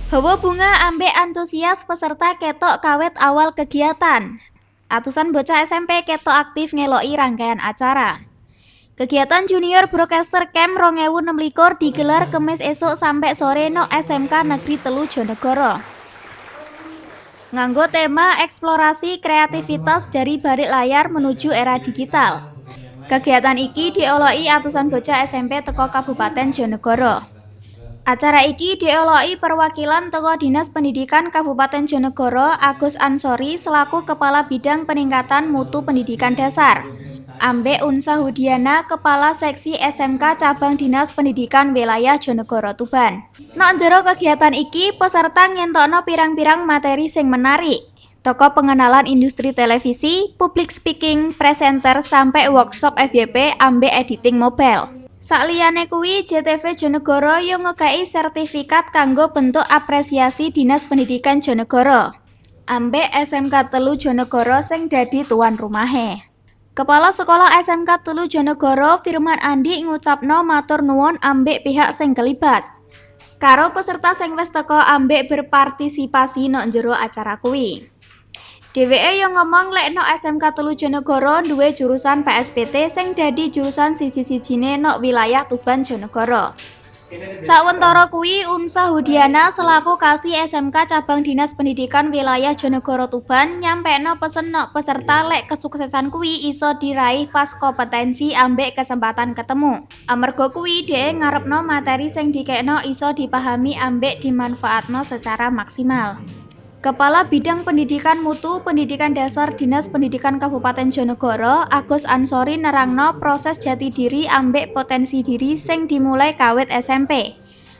Hawa bunga ambek antusias peserta ketok kawet awal kegiatan. Atusan bocah SMP ketok aktif ngeloki rangkaian acara. Kegiatan Junior Broadcaster Camp 2026 digelar Kemis esuk sampai sore no SMK Negeri Telu Jonegoro. Nganggo tema eksplorasi kreativitas dari balik layar menuju era digital. Kegiatan iki dioloki atusan bocah SMP teko Kabupaten Jonegoro. Acara iki dioloki perwakilan teko Dinas Pendidikan Kabupaten Jonegoro Agus Ansori selaku Kepala Bidang Peningkatan Mutu Pendidikan Dasar. Ambek Unsa Hudiana, Kepala Seksi SMK Cabang Dinas Pendidikan Wilayah Jonegoro Tuban. Nok jero kegiatan iki peserta ngentokno pirang-pirang materi sing menarik. Toko pengenalan industri televisi, public speaking, presenter sampai workshop FYP ambek editing mobile. Sakliyane kuwi JTV Jonegoro yo ngekei sertifikat kanggo bentuk apresiasi Dinas Pendidikan Jonegoro. Ambek SMK Telu Jonegoro sing dadi tuan rumahe. Kepala Sekolah SMK Telu Jonegoro Firman Andi ngucapno matur nuwun ambek pihak sing kelibat. Karo peserta sing wis teko ambek berpartisipasi nok jero acara kuwi. Dheweke yo ngomong lek nok SMK Telu Jonegoro duwe jurusan PSPT sing dadi jurusan siji-sijine nok wilayah Tuban Jonegoro. Sawentara kuwi Unsa Hudiana selaku Kasih SMK Cabang Dinas Pendidikan Wilayah Jonegoro Tuban nyampekno pesen nok peserta lek kesuksesan kuwi iso diraih pas kompetensi ambek kesempatan ketemu. Amarga kuwi dhek ngarepno materi sing dikekno iso dipahami ambek dimanfaatno secara maksimal. Kepala Bidang Pendidikan Mutu Pendidikan Dasar Dinas Pendidikan Kabupaten Jonegoro Agus Ansori nerangno proses jati diri ambek potensi diri sing dimulai kawit SMP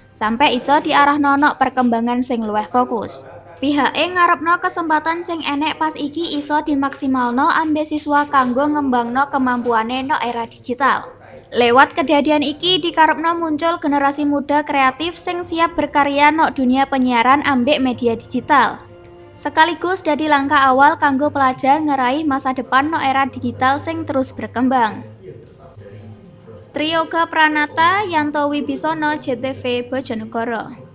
sampai iso diarahno nok perkembangan sing luwih fokus. Pihake ngarepno kesempatan sing enek pas iki iso dimaksimalno ambek siswa kanggo ngembangno kemampuane nok era digital. Lewat kejadian iki dikarepno muncul generasi muda kreatif sing siap berkarya nok dunia penyiaran ambek media digital. Sekaligus dadi langkah awal kanggo pelajar ngeraih masa depan nok era digital sing terus berkembang. Triyoga Pranata, Yanto Wibisono, JTV Bojonegoro.